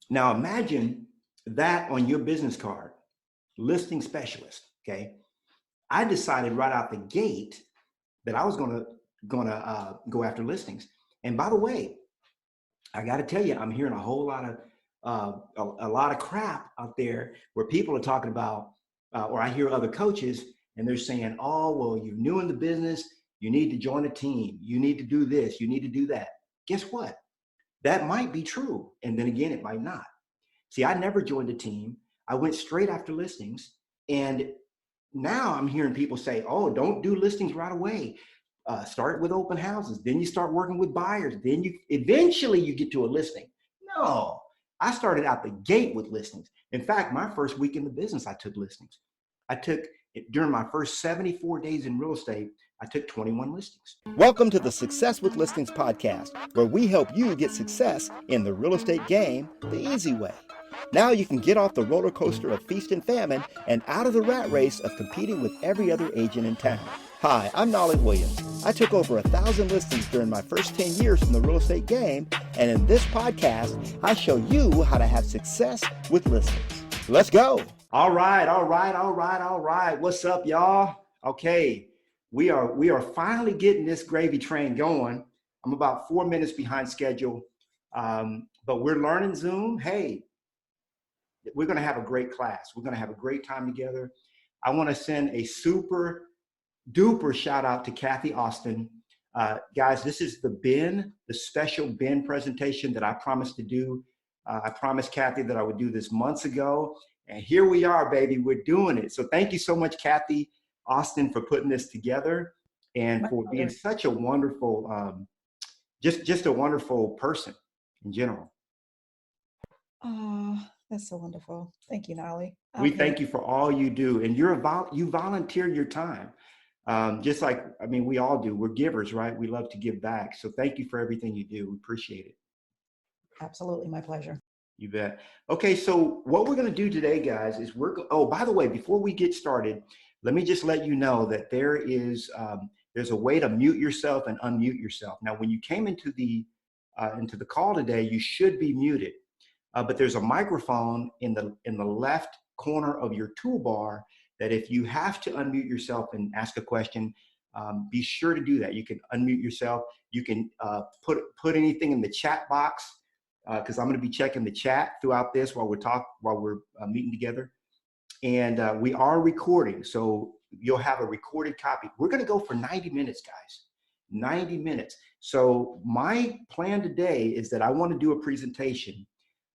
Now imagine that on your business card, listing specialist. Okay. I decided right out the gate that I was gonna go after listings. And by the way, I got to tell you, I'm hearing a whole lot of a lot of crap out there where people are talking about, or I hear other coaches and they're saying, "Oh, well, you're new in the business. You need to join a team. You need to do this. You need to do that." Guess what? That might be true, and then again, it might not. See, I never joined a team. I went straight after listings, and now I'm hearing people say, "Oh, don't do listings right away. Start with open houses. Then you start working with buyers. Then you eventually you get to a listing." No, I started out the gate with listings. In fact, my first week in the business, I took listings. I took during my first 74 days in real estate, I took 21 listings. Welcome to the Success with Listings podcast, where we help you get success in the real estate game the easy way. Now you can get off the roller coaster of feast and famine and out of the rat race of competing with every other agent in town. Hi, I'm Knolly Williams. I took over 1,000 listings during my first 10 years in the real estate game, and in this podcast, I show you how to have success with listings. Let's go. All right. What's up, y'all? Okay, we are finally getting this gravy train going. I'm about 4 minutes behind schedule, but we're learning Zoom. Hey, we're going to have a great class. We're going to have a great time together. I want to send a super duper shout out to Kathy Austin. Guys, this is the special BIN presentation that I promised to do. I promised Kathy that I would do this months ago. And here we are, baby. We're doing it. So thank you so much, Kathy Austin, for putting this together and for being such a wonderful, just a wonderful person in general. Oh, that's so wonderful. Thank you, Knolly. We thank you for all you do. And you volunteer your time. Just like, we all do. We're givers, right? We love to give back. So thank you for everything you do. We appreciate it. Absolutely. My pleasure. You bet. Okay, so what we're going to do today, guys, is by the way, before we get started, let me just let you know that there's a way to mute yourself and unmute yourself. Now, when you came into the call today, you should be muted, but there's a microphone in the left corner of your toolbar that if you have to unmute yourself and ask a question, be sure to do that. You can unmute yourself. You can put anything in the chat box, because I'm going to be checking the chat throughout this while we're meeting together. And we are recording, so you'll have a recorded copy. We're going to go for 90 minutes, guys. 90 minutes. So my plan today is that I want to do a presentation,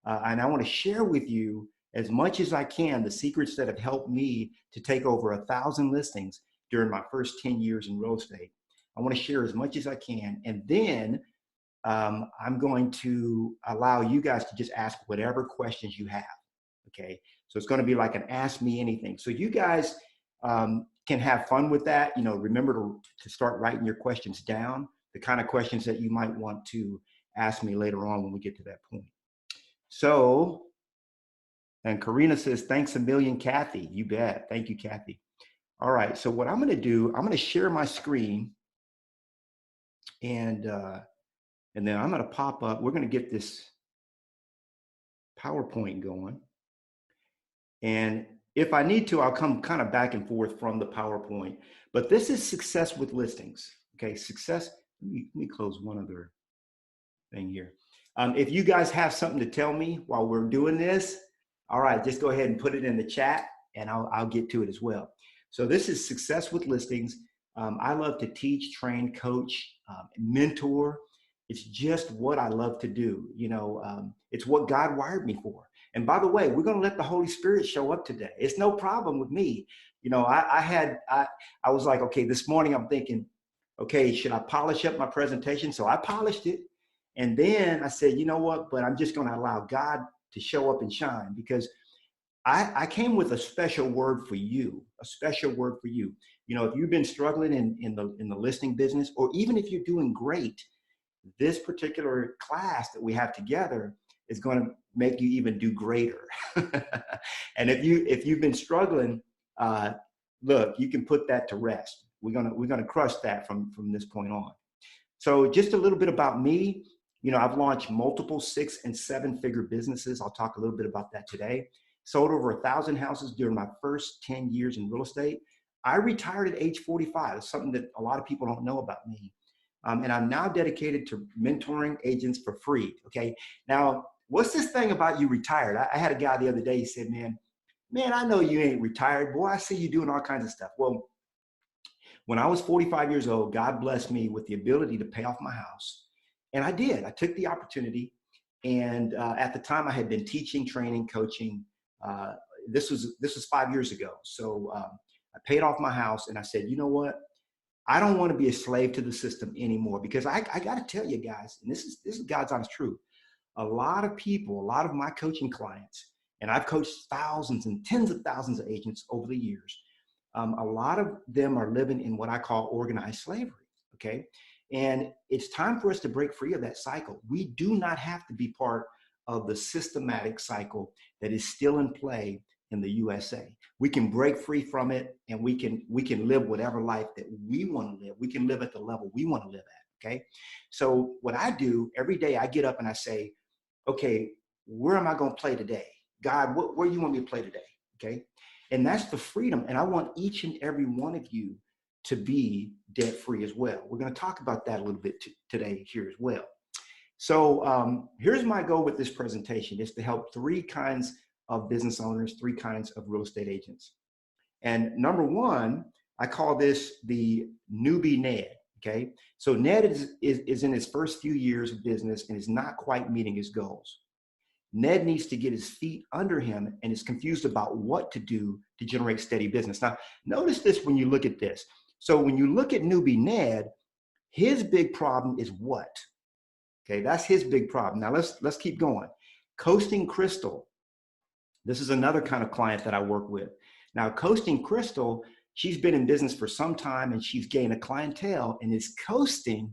and I want to share with you as much as I can the secrets that have helped me to take over 1,000 listings during my first 10 years in real estate. I want to share as much as I can, and then I'm going to allow you guys to just ask whatever questions you have. Okay, so it's going to be like an ask me anything. So you guys can have fun with that. Remember to start writing your questions down, the kind of questions that you might want to ask me later on when we get to that point. So, and Karina says, thanks a million, Kathy. You bet. Thank you, Kathy. All right, so what I'm going to do, I'm going to share my screen, and then I'm going to pop up. We're going to get this PowerPoint going. And if I need to, I'll come kind of back and forth from the PowerPoint. But this is success with listings. Okay, success. Let me close one other thing here. If you guys have something to tell me while we're doing this, all right, just go ahead and put it in the chat, and I'll get to it as well. So this is success with listings. I love to teach, train, coach, mentor. It's just what I love to do. It's what God wired me for. And by the way, we're going to let the Holy Spirit show up today. It's no problem with me. I was like, okay, this morning I'm thinking, okay, should I polish up my presentation? So I polished it. And then I said, you know what, but I'm just going to allow God to show up and shine, because I came with a special word for you, if you've been struggling in the listing business, or even if you're doing great, this particular class that we have together is going to make you even do greater. And if you've been struggling, look, you can put that to rest. We're gonna crush that from this point on. So just a little bit about me. I've launched multiple 6 and 7 figure businesses. I'll talk a little bit about that today. Sold over 1,000 houses during my first 10 years in real estate. I retired at age 45. It's something that a lot of people don't know about me. And I'm now dedicated to mentoring agents for free. Okay. Now, what's this thing about you retired? I had a guy the other day, he said, man, I know you ain't retired. Boy, I see you doing all kinds of stuff. Well, when I was 45 years old, God blessed me with the ability to pay off my house. And I did. I took the opportunity. And at the time, I had been teaching, training, coaching. This was 5 years ago. So I paid off my house, and I said, you know what? I don't want to be a slave to the system anymore, because I got to tell you guys, and this is God's honest truth. A lot of people, a lot of my coaching clients, and I've coached thousands and tens of thousands of agents over the years. A lot of them are living in what I call organized slavery. Okay. And it's time for us to break free of that cycle. We do not have to be part of the systematic cycle that is still in play in the USA. We can break free from it, and we can live whatever life that we want to live. We can live at the level we want to live at. Okay. So what I do every day, I get up and I say, okay, where am I going to play today? God, where do you want me to play today? Okay. And that's the freedom. And I want each and every one of you to be debt free as well. We're going to talk about that a little bit today here as well. So here's my goal with this presentation, is to help 3 kinds of business owners, 3 kinds of real estate agents. And number 1, I call this the newbie Ned. Okay. So Ned is in his first few years of business and is not quite meeting his goals. Ned needs to get his feet under him and is confused about what to do to generate steady business. Now, notice this when you look at this. So when you look at newbie Ned, his big problem is what? Okay, that's his big problem. Now let's keep going. Coasting Crystal. This is another kind of client that I work with. Now, Coasting Crystal, she's been in business for some time, and she's gained a clientele and is coasting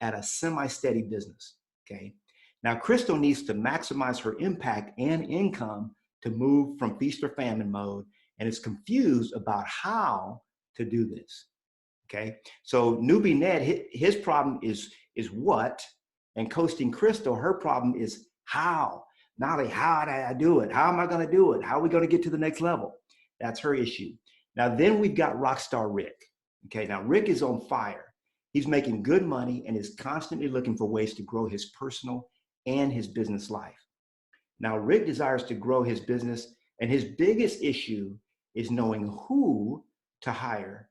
at a semi-steady business. Okay. Now, Crystal needs to maximize her impact and income to move from feast or famine mode, and is confused about how to do this. Okay. So newbie Ned, his problem is what, and Coasting Crystal, her problem is how. Knolly, how do I do it? How am I going to do it? How are we going to get to the next level? That's her issue. Now, then we've got Rockstar Rick. Okay. Now, Rick is on fire. He's making good money and is constantly looking for ways to grow his personal and his business life. Now, Rick desires to grow his business, and his biggest issue is knowing who to hire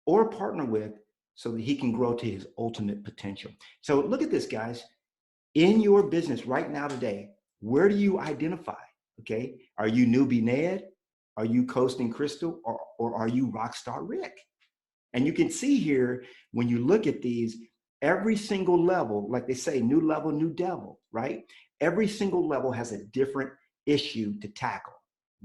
or partner with so that he can grow to his ultimate potential. So look at this, guys. In your business right now today, where do you identify? Okay. Are you newbie Ned? Are you Coasting Crystal? Or are you Rockstar Rick? And you can see here, when you look at these, every single level, like they say, new level, new devil, right? Every single level has a different issue to tackle.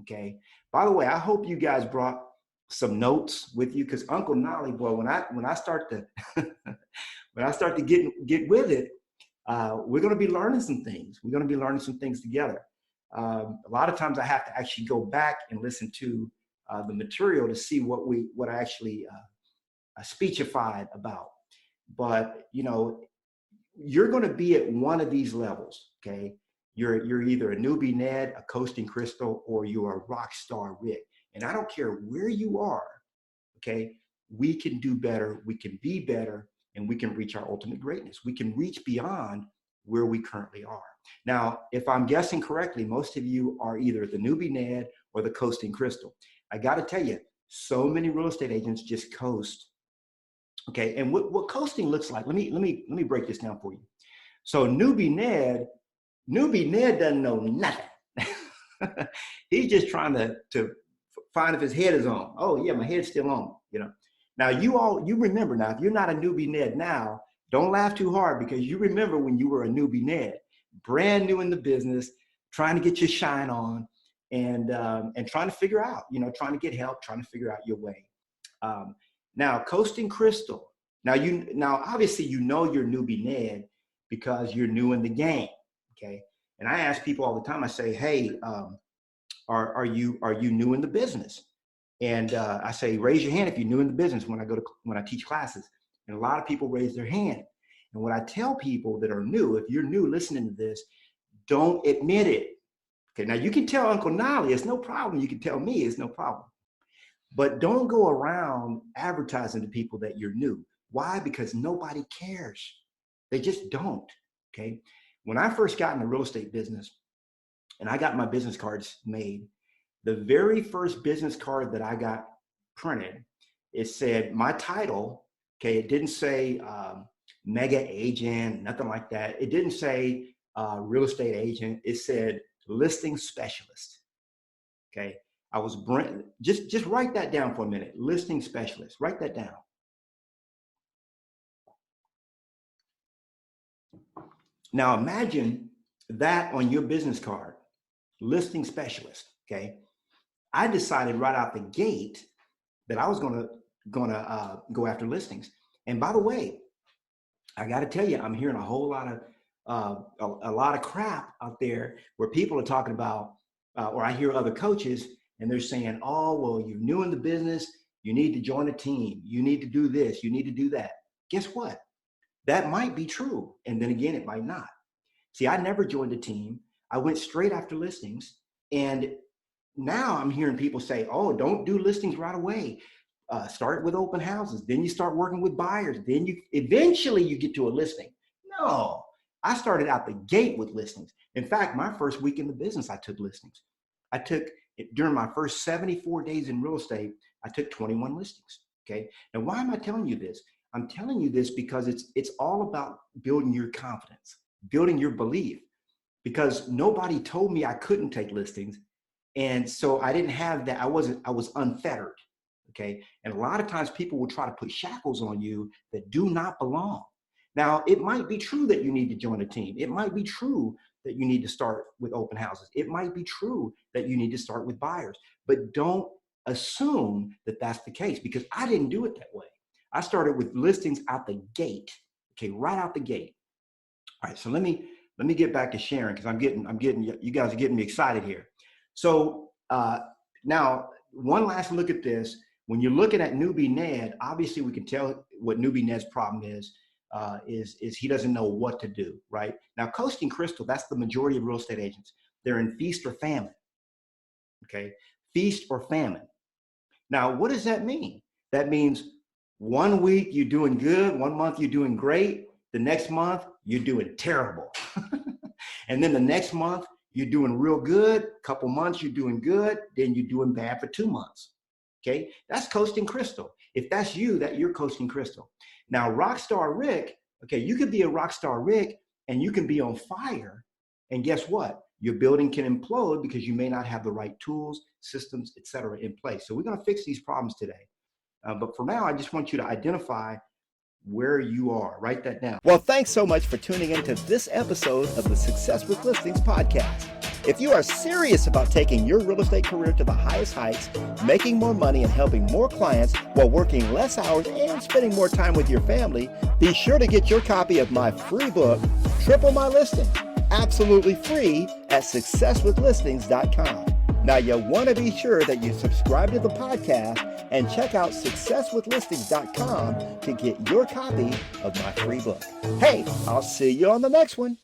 Okay. By the way, I hope you guys brought some notes with you, because Uncle Knolly, boy, when I start to when I start to get with it, we're going to be learning some things. We're going to be learning some things together. A lot of times I have to actually go back and listen to the material to see what I actually speechified about. But you're going to be at one of these levels. Okay, you're either a newbie Ned, a Coasting Crystal, or you're a Rockstar Rick. And I don't care where you are. Okay, we can do better. We can be better. And we can reach our ultimate greatness. We can reach beyond where we currently are. Now, if I'm guessing correctly, most of you are either the newbie Ned or the Coasting Crystal. I got to tell you, so many real estate agents just coast. Okay, and what coasting looks like, let me break this down for you. So newbie Ned doesn't know nothing. He's just trying to find if his head is on. Oh yeah, my head's still on. Now you remember now, if you're not a newbie Ned now, don't laugh too hard, because you remember when you were a newbie Ned, brand new in the business, trying to get your shine on, and trying to figure out, trying to get help, trying to figure out your way. Now, Coasting Crystal. Now obviously you're newbie Ned because you're new in the game. Okay, and I ask people all the time. I say, hey, are you new in the business? And I say, raise your hand if you're new in the business when I teach classes. And a lot of people raise their hand. And what I tell people that are new, if you're new listening to this, don't admit it. Okay, now you can tell Uncle Knolly, it's no problem. You can tell me, it's no problem. But don't go around advertising to people that you're new. Why? Because nobody cares. They just don't, okay? When I first got in the real estate business and I got my business cards made, the very first business card that I got printed, it said my title, okay? It didn't say mega agent, nothing like that. It didn't say real estate agent. It said listing specialist, okay? I was just write that down for a minute. Listing specialist, write that down. Now imagine that on your business card, listing specialist, okay? I decided right out the gate that I was gonna go after listings. And by the way, I gotta tell you, I'm hearing a whole lot of crap out there where people are talking about, or I hear other coaches and they're saying, oh, well, you're new in the business, you need to join a team, you need to do this, you need to do that. Guess what? That might be true. And then again, it might not. See, I never joined a team. I went straight after listings. And now I'm hearing people say, oh, don't do listings right away. Start with open houses. Then you start working with buyers. Then eventually you get to a listing. No, I started out the gate with listings. In fact, my first week in the business, I took listings. During my first 74 days in real estate, I took 21 listings, okay? Now, why am I telling you this? I'm telling you this because it's all about building your confidence, building your belief, because nobody told me I couldn't take listings. And so I didn't have that. I was unfettered, okay? And a lot of times people will try to put shackles on you that do not belong. Now, it might be true that you need to join a team. It might be true that you need to start with open houses. It might be true that you need to start with buyers, but don't assume that that's the case, because I didn't do it that way. I started with listings out the gate, okay, right out the gate. All right, so let me get back to sharing, because you guys are getting me excited here. So now one last look at this. When you're looking at newbie Ned, obviously we can tell what newbie Ned's problem is he doesn't know what to do, right? Now, Coasting Crystal, that's the majority of real estate agents. They're in feast or famine, okay? Feast or famine. Now, what does that mean? That means 1 week you're doing good, 1 month you're doing great, the next month you're doing terrible. And then the next month you're doing real good, couple months you're doing good, then you're doing bad for 2 months, okay? That's Coasting Crystal. If that's you, you're Coasting Crystal. Now, Rockstar Rick, okay, you could be a Rockstar Rick and you can be on fire, and guess what? Your building can implode because you may not have the right tools, systems, et cetera, in place. So we're gonna fix these problems today. But for now, I just want you to identify where you are. Write that down. Well, thanks so much for tuning into this episode of the Success with Listings podcast. If you are serious about taking your real estate career to the highest heights, making more money and helping more clients while working less hours and spending more time with your family, be sure to get your copy of my free book, Triple My Listing, absolutely free at successwithlistings.com. Now, you want to be sure that you subscribe to the podcast and check out successwithlistings.com to get your copy of my free book. Hey, I'll see you on the next one.